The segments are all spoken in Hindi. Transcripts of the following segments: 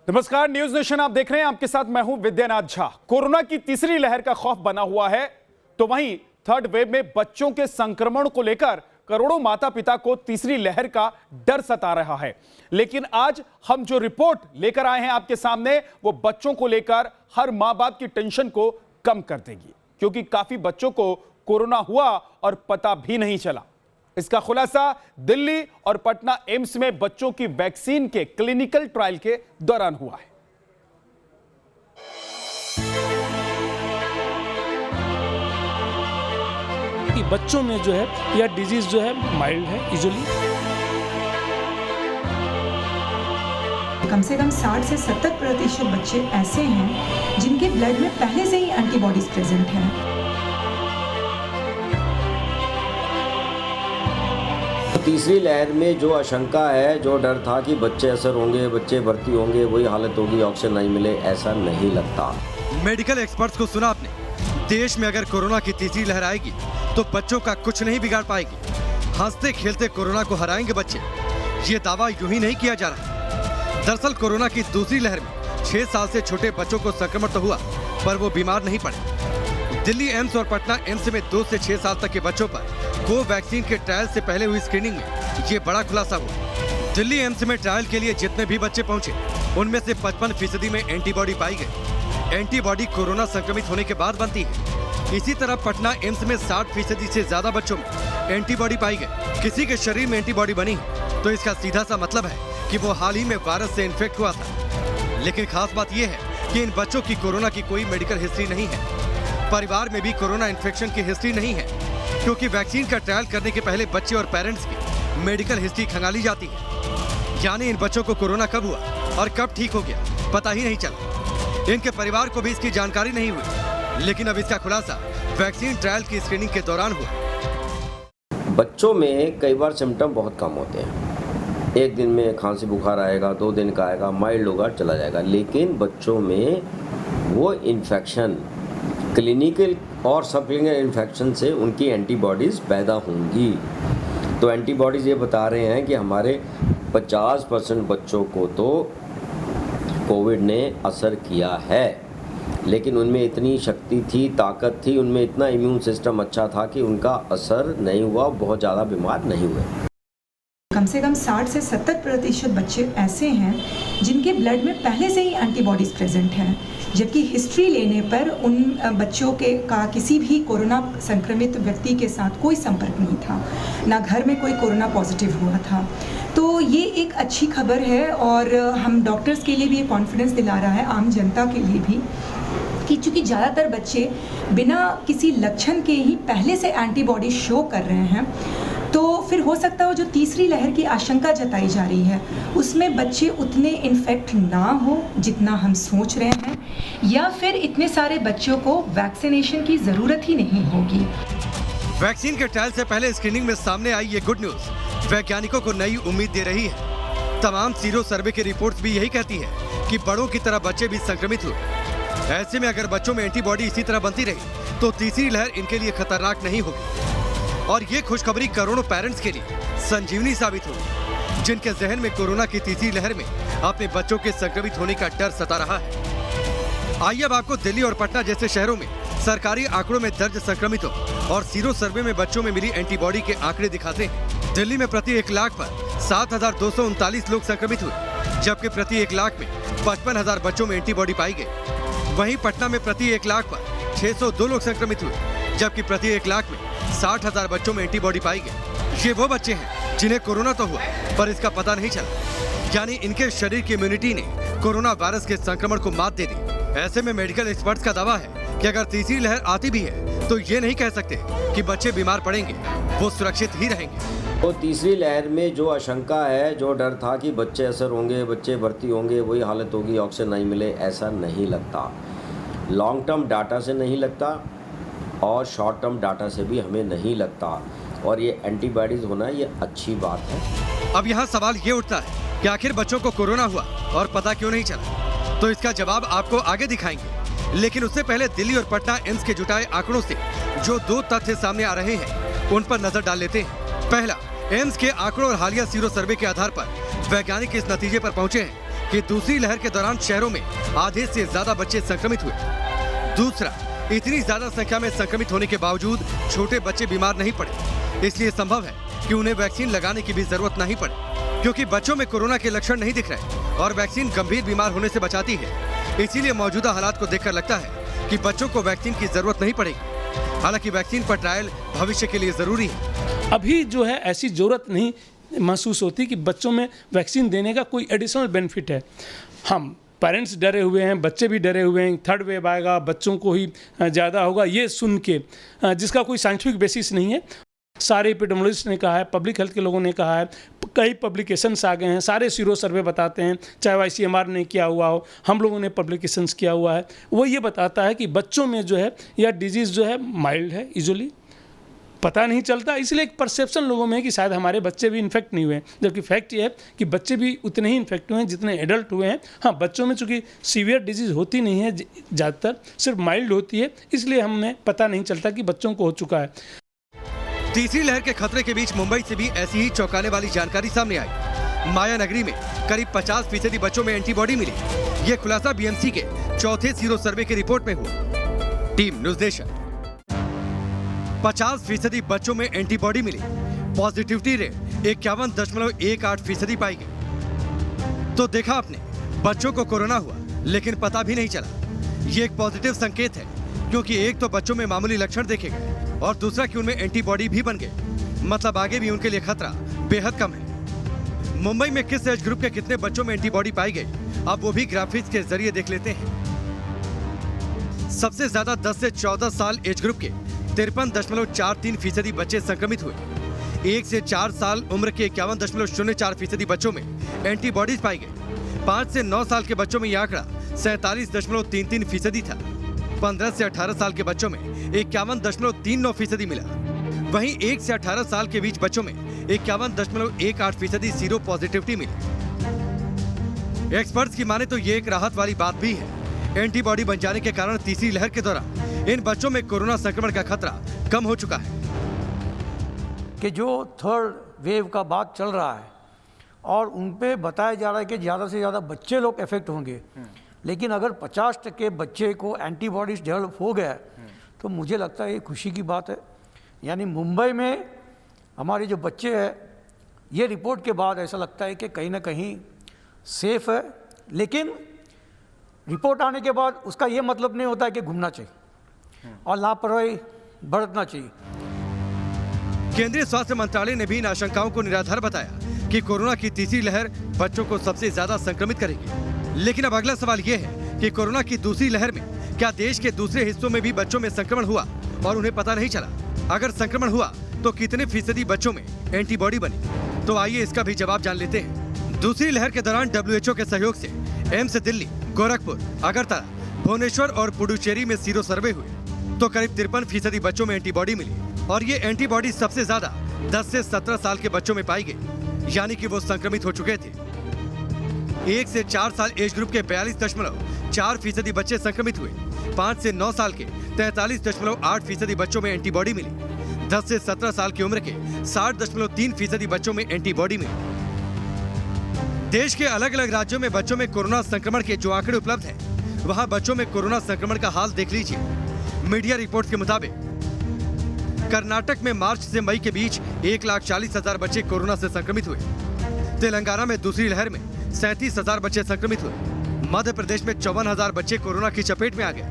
नमस्कार, न्यूज नेशन आप देख रहे हैं। आपके साथ मैं हूं विद्यानाथ झा। कोरोना की तीसरी लहर का खौफ बना हुआ है, तो वहीं थर्ड वेव में बच्चों के संक्रमण को लेकर करोड़ों माता पिता को तीसरी लहर का डर सता रहा है। लेकिन आज हम जो रिपोर्ट लेकर आए हैं आपके सामने, वो बच्चों को लेकर हर मां बाप की टेंशन को कम कर देगी, क्योंकि काफी बच्चों को कोरोना हुआ और पता भी नहीं चला। इसका खुलासा दिल्ली और पटना एम्स में बच्चों की वैक्सीन के क्लिनिकल ट्रायल के दौरान हुआ है। कि बच्चों में जो है यह डिजीज जो है माइल्ड है यूजुअली। कम से कम 60 से 70% बच्चे ऐसे हैं जिनके ब्लड में पहले से ही एंटीबॉडीज प्रेजेंट हैं। तीसरी लहर में जो आशंका है, जो डर था कि बच्चे असर होंगे, बच्चे भर्ती होंगे, वही हालत होगी, ऑक्सीजन नहीं मिले, ऐसा नहीं लगता। मेडिकल एक्सपर्ट्स को सुना आपने। देश में अगर कोरोना की तीसरी लहर आएगी तो बच्चों का कुछ नहीं बिगाड़ पाएगी। हंसते खेलते कोरोना को हराएंगे बच्चे, ये दावा यूं ही नहीं किया जा रहा। दरअसल कोरोना की दूसरी लहर में 6 साल से छोटे बच्चों को संक्रमण तो हुआ, पर वो बीमार नहीं पड़े। दिल्ली एम्स और पटना एम्स में 2 से 6 साल तक के बच्चों पर कोवैक्सीन के ट्रायल से पहले हुई स्क्रीनिंग में ये बड़ा खुलासा हुआ। दिल्ली एम्स में ट्रायल के लिए जितने भी बच्चे पहुंचे, उनमें से 55% में एंटीबॉडी पाई गई। एंटीबॉडी कोरोना संक्रमित होने के बाद बनती है। इसी तरह पटना एम्स में 60% से ज्यादा बच्चों में एंटीबॉडी पाई गई। किसी के शरीर में एंटीबॉडी बनी है तो इसका सीधा सा मतलब है कि वो हाल ही में वायरस से इन्फेक्ट हुआ था। लेकिन खास बात यह है कि इन बच्चों की कोरोना की कोई मेडिकल हिस्ट्री नहीं है। परिवार में भी कोरोना इन्फेक्शन की हिस्ट्री नहीं है, क्योंकि वैक्सीन का ट्रायल करने के पहले बच्चे और पेरेंट्स की मेडिकल हिस्ट्री खंगाली जाती है। यानी इन बच्चों को कोरोना कब हुआ और कब ठीक हो गया, पता ही नहीं चला। इनके परिवार को भी इसकी जानकारी नहीं हुई। लेकिन अब इसका खुलासा वैक्सीन ट्रायल की स्क्रीनिंग के दौरान हुआ। बच्चों में कई बार सिम्टम बहुत कम होते हैं। एक दिन में खांसी बुखार आएगा, 2 दिन का आएगा, माइल्ड होगा, चला जाएगा। लेकिन बच्चों में वो इन्फेक्शन, क्लिनिकल और सब क्लिनिकल इन्फेक्शन से उनकी एंटीबॉडीज़ पैदा होंगी। तो एंटीबॉडीज़ ये बता रहे हैं कि हमारे 50% बच्चों को तो कोविड ने असर किया है, लेकिन उनमें इतनी शक्ति थी, ताकत थी, उनमें इतना इम्यून सिस्टम अच्छा था कि उनका असर नहीं हुआ, बहुत ज़्यादा बीमार नहीं हुए। कम से कम 60 से 70% बच्चे ऐसे हैं जिनके ब्लड में पहले से ही एंटीबॉडीज प्रेजेंट हैं, जबकि हिस्ट्री लेने पर उन बच्चों के का किसी भी कोरोना संक्रमित व्यक्ति के साथ कोई संपर्क नहीं था, ना घर में कोई कोरोना पॉजिटिव हुआ था। तो ये एक अच्छी खबर है और हम डॉक्टर्स के लिए भी ये कॉन्फिडेंस दिला रहा है, आम जनता के लिए भी, कि चूँकि ज़्यादातर बच्चे बिना किसी लक्षण के ही पहले से एंटीबॉडी शो कर रहे हैं, तो फिर हो सकता है जो तीसरी लहर की आशंका जताई जा रही है उसमें बच्चे उतने इन्फेक्ट ना हो जितना हम सोच रहे हैं, या फिर इतने सारे बच्चों को वैक्सीनेशन की ज़रूरत ही नहीं होगी। वैक्सीन के ट्रायल से पहले स्क्रीनिंग में सामने आई ये गुड न्यूज वैज्ञानिकों को नई उम्मीद दे रही है। तमाम सीरो सर्वे की रिपोर्ट्स भी यही कहती है कि बड़ों की तरह बच्चे भी संक्रमित हुए। ऐसे में अगर बच्चों में एंटीबॉडी इसी तरह बनती रही तो तीसरी लहर इनके लिए खतरनाक नहीं होगी। और ये खुशखबरी करोड़ों पेरेंट्स के लिए संजीवनी साबित होगी, जिनके जहन में कोरोना की तीसरी लहर में अपने बच्चों के संक्रमित होने का डर सता रहा है। आइए अब आपको दिल्ली और पटना जैसे शहरों में सरकारी आंकड़ों में दर्ज संक्रमितों और सीरो सर्वे में बच्चों में मिली एंटीबॉडी के आंकड़े दिखाते हैं। दिल्ली में प्रति 1 लाख पर 7,239 लोग संक्रमित हुए, जबकि प्रति 1 लाख में 55,000 बच्चों में एंटीबॉडी पाई गई। वहीं पटना में प्रति 1 लाख पर 602 लोग संक्रमित हुए, जबकि प्रति 1 लाख में 60,000 बच्चों में एंटीबॉडी पाई गई। ये वो बच्चे हैं जिन्हें कोरोना तो हुआ पर इसका पता नहीं चला, यानी इनके शरीर की इम्यूनिटी ने कोरोना वायरस के संक्रमण को मात दे दी। ऐसे में मेडिकल एक्सपर्ट्स का दावा है कि अगर तीसरी लहर आती भी है तो ये नहीं कह सकते कि बच्चे बीमार पड़ेंगे, वो सुरक्षित ही रहेंगे। तो तीसरी लहर में जो आशंका है, जो डर था कि बच्चे असर होंगे, बच्चे भर्ती होंगे, वही हालत होगी, ऑक्सीजन नहीं मिले, ऐसा नहीं लगता। लॉन्ग टर्म डाटा से नहीं लगता और शॉर्ट टर्म डाटा से भी हमें नहीं लगता। और ये एंटीबॉडीज होना ये अच्छी बात है। अब यहाँ सवाल ये उठता है कि आखिर बच्चों को कोरोना हुआ और पता क्यों नहीं चला? तो इसका जवाब आपको आगे दिखाएंगे, लेकिन उससे पहले दिल्ली और पटना एम्स के जुटाए आंकड़ों से जो 2 तथ्य सामने आ रहे हैं उन पर नजर डाल लेते हैं। पहला, एम्स के आंकड़ों और हालिया सीरो सर्वे के आधार पर वैज्ञानिक इस नतीजे पर पहुंचे हैं कि दूसरी लहर के दौरान शहरों में आधे से ज्यादा बच्चे संक्रमित हुए। दूसरा, इतनी ज्यादा संख्या में संक्रमित होने के बावजूद छोटे बच्चे बीमार नहीं पड़े। इसलिए संभव है कि उन्हें वैक्सीन लगाने की भी जरूरत नहीं पड़े, क्योंकि बच्चों में कोरोना के लक्षण नहीं दिख रहे और वैक्सीन गंभीर बीमार होने से बचाती है। इसीलिए मौजूदा हालात को देखकर लगता है कि बच्चों को वैक्सीन की जरूरत नहीं पड़ेगी। हालांकि वैक्सीन पर ट्रायल भविष्य के लिए जरूरी है। अभी जो है ऐसी जरूरत नहीं महसूस होती कि बच्चों में वैक्सीन देने का कोई एडिशनल बेनिफिट है। हम पेरेंट्स डरे हुए हैं, बच्चे भी डरे हुए हैं, थर्ड वेव आएगा, बच्चों को ही ज़्यादा होगा, ये सुन के जिसका कोई साइंटिफिक बेसिस नहीं है। सारे एपिडेमियोलॉजिस्ट ने कहा है, पब्लिक हेल्थ के लोगों ने कहा है, कई पब्लिकेशंस आ गए हैं, सारे सीरो सर्वे बताते हैं, चाहे ICMR ने किया हुआ हो, हम लोगों ने पब्लिकेशंस किया हुआ है, वो ये बताता है कि बच्चों में जो है यह डिजीज़ जो है माइल्ड है, यूजुअली पता नहीं चलता। इसलिए एक परसेप्शन लोगों में है कि शायद हमारे बच्चे भी इन्फेक्ट नहीं हुए हैं, जबकि फैक्ट ये है कि बच्चे भी उतने ही इन्फेक्ट हुए हैं जितने एडल्ट हुए हैं। हाँ, बच्चों में चूँकि सीवियर डिजीज़ होती नहीं है, ज़्यादातर सिर्फ माइल्ड होती है, इसलिए हमें पता नहीं चलता कि बच्चों को हो चुका है। तीसरी लहर के खतरे के बीच मुंबई से भी ऐसी ही चौंकाने वाली जानकारी सामने आई। माया नगरी में करीब 50% बच्चों में एंटीबॉडी मिली। ये खुलासा BMC के चौथे सीरो सर्वे की रिपोर्ट में हुआ। Team news nation. 50% बच्चों में एंटीबॉडी मिली। पॉजिटिविटी रेट 51.18% पाई गई। तो देखा आपने, बच्चों को कोरोना हुआ लेकिन पता भी नहीं चला। ये एक पॉजिटिव संकेत है, क्योंकि एक तो बच्चों में मामूली लक्षण देखे गए और दूसरा कि उनमें एंटीबॉडी भी बन गए। मतलब आगे भी उनके लिए खतरा बेहद कम है। मुंबई में किस एज ग्रुप के कितने बच्चों में एंटीबॉडी पाई गई, अब वो भी ग्राफिक्स के जरिए देख लेते हैं। सबसे ज्यादा 10 से 14 साल एज ग्रुप के 53.43% बच्चे संक्रमित हुए। 1 से 4 साल उम्र के 51.04% बच्चों में एंटीबॉडीज पाई गई। 5 से 9 साल के बच्चों में यह आंकड़ा 47.33% था। 15 से 18 साल के बच्चों में 51.39% मिला। वहीं 1 से 18 साल के बीच बच्चों में 51.18% सीरो पॉजिटिविटी मिली। एक्सपर्ट्स की माने तो ये एक राहत वाली बात भी है। एंटीबॉडी बन जाने के कारण तीसरी लहर के दौरान इन बच्चों में कोरोना संक्रमण का खतरा कम हो चुका है। कि जो थर्ड वेव का बात चल रहा है और उन पे बताया जा रहा है कि ज़्यादा से ज़्यादा बच्चे लोग इफेक्ट होंगे, लेकिन अगर 50% बच्चे को एंटीबॉडीज डेवलप हो गया तो मुझे लगता है ये खुशी की बात है। यानी मुंबई में हमारे जो बच्चे हैं, ये रिपोर्ट के बाद ऐसा लगता है कि कहीं ना कहीं सेफ है। लेकिन रिपोर्ट आने के बाद उसका ये मतलब नहीं होता है कि घूमना चाहिए और लापरवाही बरतना चाहिए। केंद्रीय स्वास्थ्य मंत्रालय ने भी इन आशंकाओं को निराधार बताया कि कोरोना की तीसरी लहर बच्चों को सबसे ज्यादा संक्रमित करेगी। लेकिन अब अगला सवाल ये है कि कोरोना की दूसरी लहर में क्या देश के दूसरे हिस्सों में भी बच्चों में संक्रमण हुआ और उन्हें पता नहीं चला? अगर संक्रमण हुआ तो कितने फीसदी बच्चों में एंटीबॉडी बनी? तो आइए इसका भी जवाब जान लेते हैं। दूसरी लहर के दौरान WHO के सहयोग से एम्स दिल्ली, गोरखपुर, अगरतला, भुवनेश्वर और पुडुचेरी में सीरो सर्वे हुए तो करीब 53% बच्चों में एंटीबॉडी मिली और ये एंटीबॉडी सबसे ज्यादा 10 से 17 साल के बच्चों में पाई गई, यानी कि वो संक्रमित हो चुके थे। 1 से 4 साल एज ग्रुप के 42.4% बच्चे संक्रमित हुए। 5 से 9 साल के 43.8% बच्चों में एंटीबॉडी मिली। 10 से 17 साल की उम्र के 60.3% बच्चों में एंटीबॉडी मिली। देश के अलग अलग राज्यों में बच्चों में कोरोना संक्रमण के जो आंकड़े उपलब्ध हैं, वहां बच्चों में कोरोना संक्रमण का हाल देख लीजिए। मीडिया रिपोर्ट के मुताबिक कर्नाटक में मार्च से मई के बीच 1,40,000 बच्चे कोरोना से संक्रमित हुए। तेलंगाना में दूसरी लहर में 37,000 बच्चे संक्रमित हुए। मध्य प्रदेश में 54,000 बच्चे कोरोना की चपेट में आ गए।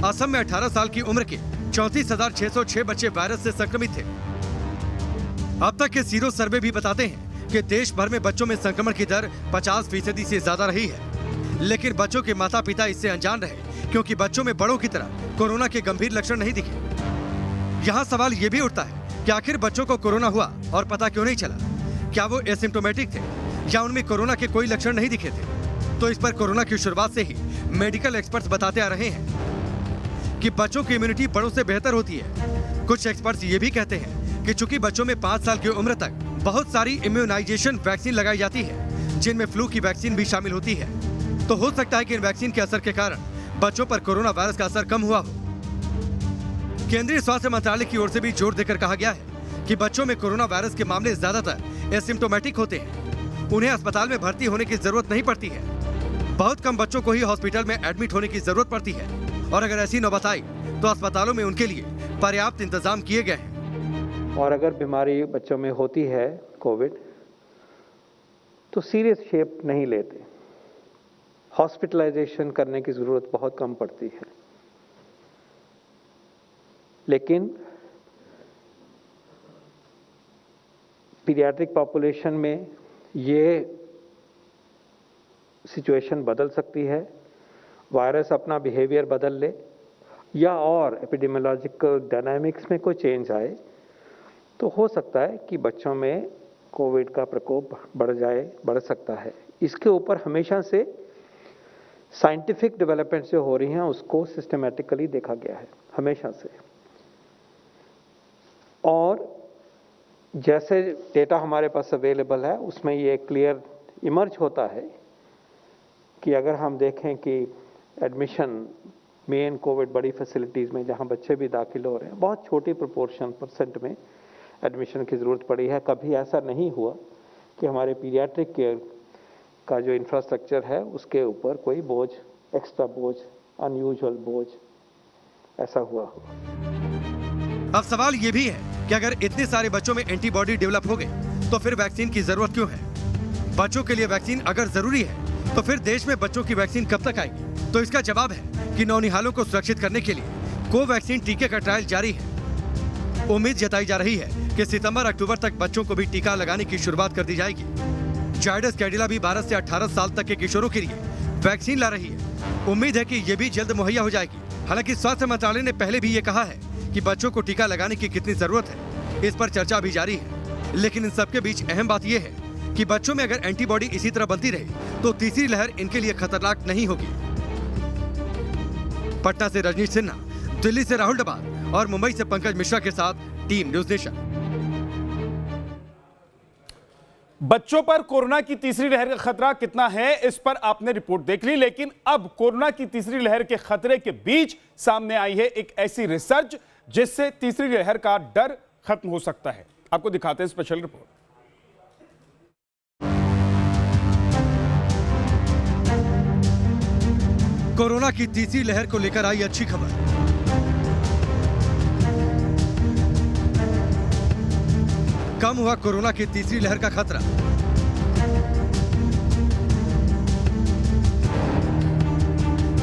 असम में 18 साल की उम्र के 34,606 बच्चे वायरस से संक्रमित थे। अब तक के सीरो सर्वे भी बताते हैं कि देश भर में बच्चों में संक्रमण की दर 50% से ज्यादा रही है। लेकिन बच्चों के माता पिता इससे अनजान रहे, क्योंकि बच्चों में बड़ों की तरह कोरोना के गंभीर लक्षण नहीं दिखे। यहाँ सवाल ये भी उठता है कि आखिर बच्चों को कोरोना हुआ और पता क्यों नहीं चला? क्या वो एसिम्प्टोमेटिक थे या उनमें कोरोना के कोई लक्षण नहीं दिखे थे? तो इस पर कोरोना की शुरुआत से ही मेडिकल एक्सपर्ट्स बताते आ रहे हैं कि बच्चों की इम्यूनिटी बड़ों से बेहतर होती है। कुछ एक्सपर्ट्स ये भी कहते हैं कि चूंकि बच्चों में 5 साल की उम्र तक बहुत सारी इम्यूनाइजेशन वैक्सीन लगाई जाती है, जिनमें फ्लू की वैक्सीन भी शामिल होती है, तो हो सकता है कि इन वैक्सीन के असर के कारण बच्चों पर कोरोना वायरस का असर कम हुआ हो। केंद्रीय स्वास्थ्य मंत्रालय की ओर से भी जोर देकर कहा गया है कि बच्चों में कोरोना वायरस के मामले ज्यादातर एसिम्प्टोमेटिक होते हैं। उन्हें अस्पताल में भर्ती होने की जरूरत नहीं पड़ती है। बहुत कम बच्चों को ही हॉस्पिटल में एडमिट होने की जरूरत पड़ती है और अगर ऐसी नौबत आई तो अस्पतालों में उनके लिए पर्याप्त इंतजाम किए गए हैं। और अगर बीमारी बच्चों में होती है कोविड तो सीरियस शेप नहीं लेते, हॉस्पिटलाइजेशन करने की ज़रूरत बहुत कम पड़ती है। लेकिन पीडियाट्रिक पॉपुलेशन में ये सिचुएशन बदल सकती है, वायरस अपना बिहेवियर बदल ले या और एपिडेमियोलॉजिकल डायनामिक्स में कोई चेंज आए तो हो सकता है कि बच्चों में कोविड का प्रकोप बढ़ सकता है। इसके ऊपर हमेशा से साइंटिफिक डेवलपमेंट जो हो रही हैं उसको सिस्टमैटिकली देखा गया है हमेशा से, और जैसे डेटा हमारे पास अवेलेबल है उसमें ये क्लियर इमर्ज होता है कि अगर हम देखें कि एडमिशन मेन कोविड बड़ी फैसिलिटीज़ में जहां बच्चे भी दाखिल हो रहे हैं, बहुत छोटी परसेंट में एडमिशन की ज़रूरत पड़ी है। कभी ऐसा नहीं हुआ कि हमारे पीडियाट्रिक केयर का जो इंफ्रास्ट्रक्चर है उसके ऊपर कोई बोझ, एक्स्ट्रा बोझ, अनयूजुअल बोझ ऐसा हुआ हो। अब सवाल ये भी है कि अगर इतने सारे बच्चों में एंटीबॉडी डेवलप हो गए तो फिर वैक्सीन की जरूरत क्यों है? बच्चों के लिए वैक्सीन अगर जरूरी है तो फिर देश में बच्चों की वैक्सीन कब तक आएगी? तो इसका जवाब है कि नौनिहालों को सुरक्षित करने के लिए कोवैक्सीन टीके का ट्रायल जारी है। उम्मीद जताई जा रही है कि सितंबर-अक्टूबर तक बच्चों को भी टीका लगाने की शुरुआत कर दी जाएगी। जायडस कैडिला भी 12 से 18 साल तक के किशोरों के लिए वैक्सीन ला रही है। उम्मीद है कि ये भी जल्द मुहैया हो जाएगी। हालांकि स्वास्थ्य मंत्रालय ने पहले भी ये कहा है कि बच्चों को टीका लगाने की कितनी जरूरत है, इस पर चर्चा भी जारी है। लेकिन इन सबके बीच अहम बात यह है कि बच्चों में अगर एंटीबॉडी इसी तरह बनती रहे तो तीसरी लहर इनके लिए खतरनाक नहीं होगी। पटना से रजनीश सिन्हा, दिल्ली से राहुल डबाल और मुंबई से पंकज मिश्रा के साथ टीम न्यूज़ नेशन। बच्चों पर कोरोना की तीसरी लहर का खतरा कितना है, इस पर आपने रिपोर्ट देख ली। लेकिन अब कोरोना की तीसरी लहर के खतरे के बीच सामने आई है एक ऐसी रिसर्च जिससे तीसरी लहर का डर खत्म हो सकता है। आपको दिखाते हैं स्पेशल रिपोर्ट। कोरोना की तीसरी लहर को लेकर आई अच्छी खबर। कम हुआ कोरोना की तीसरी लहर का खतरा।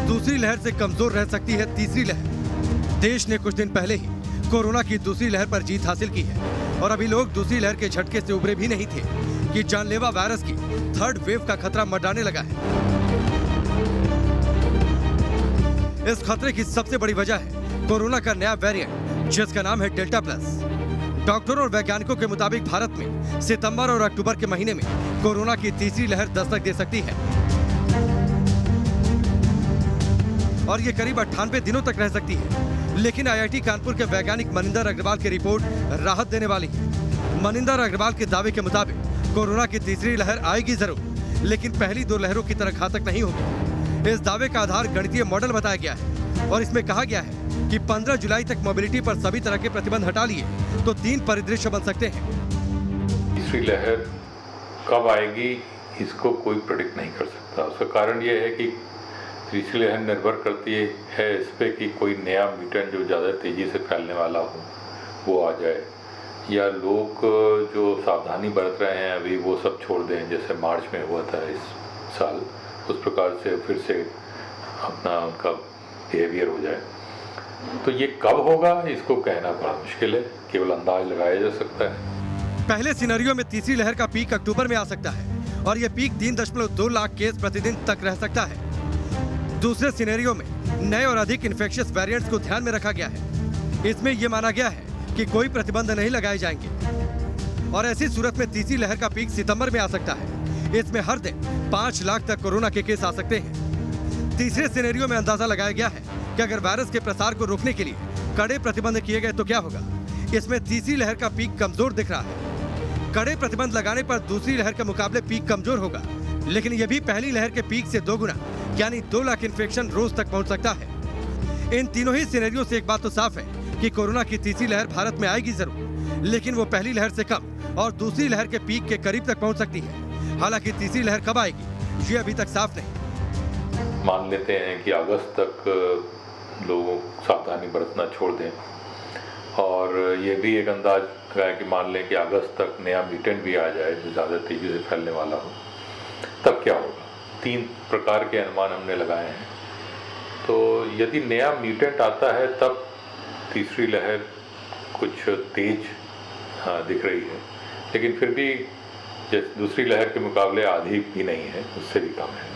दूसरी लहर से कमजोर रह सकती है तीसरी लहर। देश ने कुछ दिन पहले ही कोरोना की दूसरी लहर पर जीत हासिल की है और अभी लोग दूसरी लहर के झटके से उभरे भी नहीं थे कि जानलेवा वायरस की थर्ड वेव का खतरा मंडराने लगा है। इस खतरे की सबसे बड़ी वजह है कोरोना का नया वेरिएंट जिसका नाम है डेल्टा प्लस। डॉक्टरों और वैज्ञानिकों के मुताबिक भारत में सितंबर और अक्टूबर के महीने में कोरोना की तीसरी लहर दस्तक दे सकती है और ये करीब 98 दिनों तक रह सकती है। लेकिन आईआईटी कानपुर के वैज्ञानिक मनिंदर अग्रवाल की रिपोर्ट राहत देने वाली है। मनिंदर अग्रवाल के दावे के मुताबिक कोरोना की तीसरी लहर आएगी जरूर, लेकिन पहली दो लहरों की तरह घातक नहीं होगी। इस दावे का आधार गणितीय मॉडल बताया गया है और इसमें कहा गया है कि 15 जुलाई तक मोबिलिटी पर सभी तरह के प्रतिबंध हटा लिए तो 3 परिदृश्य बन सकते हैं। तीसरी लहर कब आएगी इसको कोई प्रेडिक्ट नहीं कर सकता। उसका कारण यह है कि तीसरी लहर निर्भर करती है इस पे कि कोई नया म्यूटेंट जो ज़्यादा तेज़ी से फैलने वाला हो वो आ जाए, या लोग जो सावधानी बरत रहे हैं अभी वो सब छोड़ दें, जैसे मार्च में हुआ था इस साल, उस प्रकार से फिर से अपना उनका बिहेवियर हो जाए। तो ये कब होगा इसको कहना बड़ा मुश्किल है, केवल अंदाज लगाया जा सकता है। पहले सिनेरियो में तीसरी लहर का पीक अक्टूबर में आ सकता है और ये पीक 3.2 लाख केस प्रतिदिन तक रह सकता है। दूसरे सिनेरियो में नए और अधिक इन्फेक्शियस वेरिएंट्स को ध्यान में रखा गया है। इसमें यह माना गया है कि कोई प्रतिबंध नहीं लगाए जाएंगे और ऐसी सूरत में तीसरी लहर का पीक सितंबर में आ सकता है। इसमें हर दिन 5 लाख तक कोरोना के केस आ सकते हैं। तीसरे सिनेरियो में अंदाजा लगाया गया है कि अगर वायरस के प्रसार को रोकने के लिए कड़े प्रतिबंध किए गए तो क्या होगा। इसमें तीसरी लहर का पीक कमजोर दिख रहा है। कड़े प्रतिबंध लगाने पर दूसरी लहर के मुकाबले पीक कमजोर होगा, लेकिन यह भी पहली लहर के पीक से 2 गुना यानी 2 लाख इन्फेक्शन रोज तक पहुंच सकता है। इन तीनों ही सिनेरियो से एक बात तो साफ है कि कोरोना की तीसरी लहर भारत में आएगी जरूर, लेकिन वो पहली लहर से कम और दूसरी लहर के पीक के करीब तक पहुंच सकती है। हालांकि तीसरी लहर कब आएगी ये अभी तक साफ नहीं। मान लेते हैं कि अगस्त तक लोग सावधानी बरतना छोड़ दें, और ये भी एक अंदाज लगाया कि मान लें कि अगस्त तक नया म्यूटेंट भी आ जाए जो ज़्यादा तेज़ी से फैलने वाला हो, तब क्या होगा। 3 प्रकार के अनुमान हमने लगाए हैं। तो यदि नया म्यूटेंट आता है तब तीसरी लहर कुछ तेज दिख रही है, लेकिन फिर भी जैसे दूसरी लहर के मुकाबले आधी भी नहीं है, उससे भी कम है।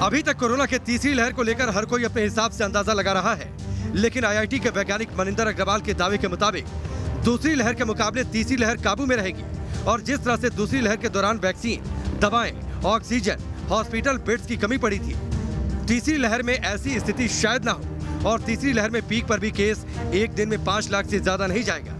अभी तक कोरोना के तीसरी लहर को लेकर हर कोई अपने हिसाब से अंदाजा लगा रहा है, लेकिन आईआईटी के वैज्ञानिक मनिंदर अग्रवाल के दावे के मुताबिक दूसरी लहर के मुकाबले तीसरी लहर काबू में रहेगी। और जिस तरह से दूसरी लहर के दौरान वैक्सीन, दवाएं, ऑक्सीजन, हॉस्पिटल बेड्स की कमी पड़ी थी, तीसरी लहर में ऐसी स्थिति शायद ना हो। और तीसरी लहर में पीक पर भी केस एक दिन में 5 लाख से ज्यादा नहीं जाएगा।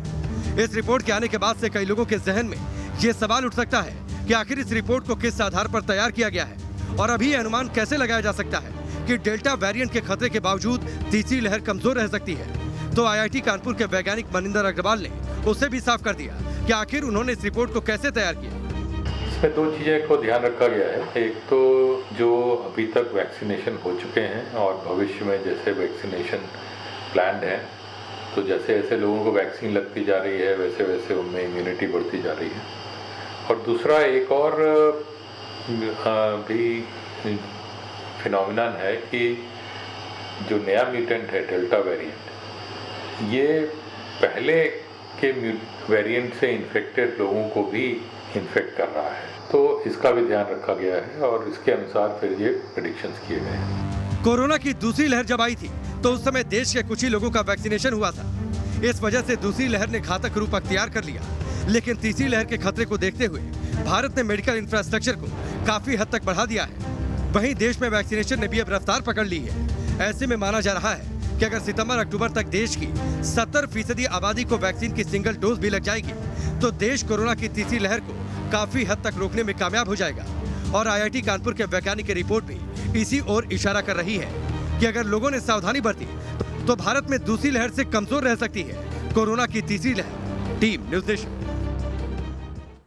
इस रिपोर्ट के आने के बाद से कई लोगों के जहन में ये सवाल उठ सकता है कि आखिर इस रिपोर्ट को किस आधार पर तैयार किया गया है, और अभी ये अनुमान कैसे लगाया जा सकता है कि डेल्टा वेरिएंट के खतरे के बावजूद तीसरी लहर कमजोर रह सकती है। तो आईआईटी कानपुर के वैज्ञानिक मनिंदर अग्रवाल ने उसे भी साफ कर दिया कि आखिर उन्होंने इस रिपोर्ट को कैसे तैयार किया। इसमें 2 चीज़ें को ध्यान रखा गया है। एक तो जो अभी तक वैक्सीनेशन हो चुके हैं और भविष्य में जैसे वैक्सीनेशन प्लान्ड है, तो जैसे जैसे लोगों को वैक्सीन लगती जा रही है वैसे वैसे उनमें इम्यूनिटी बढ़ती जा रही है। और दूसरा एक और भी फिनोमिनन है कि जो नया म्यूटेंट है डेल्टा वेरिएंट, ये पहले के वेरिएंट से इन्फेक्टेड लोगों को भी इन्फेक्ट कर रहा है, तो इसका भी ध्यान रखा गया है और इसके अनुसार फिर ये प्रेडिक्शंस किए गए हैं। कोरोना की दूसरी लहर जब आई थी तो उस समय देश के कुछ ही लोगों का वैक्सीनेशन हुआ था। इस वजह से दूसरी लहर ने घातक रूप अख्तियार कर लिया, लेकिन तीसरी लहर के खतरे को देखते हुए भारत ने मेडिकल इंफ्रास्ट्रक्चर को काफी हद तक बढ़ा दिया है। वहीं देश में वैक्सीनेशन ने भी अब रफ्तार पकड़ ली है। ऐसे में माना जा रहा है कि अगर सितंबर-अक्टूबर तक देश की 70% आबादी को वैक्सीन की सिंगल डोज भी लग जाएगी तो देश कोरोना की तीसरी लहर को काफी हद तक रोकने में कामयाब हो जाएगा। और आईआईटी कानपुर के वैज्ञानिक की रिपोर्ट भी इसी ओर इशारा कर रही है कि अगर लोगों ने सावधानी बरती तो भारत में दूसरी लहर से कमजोर रह सकती है कोरोना की तीसरी लहर। Team news nation.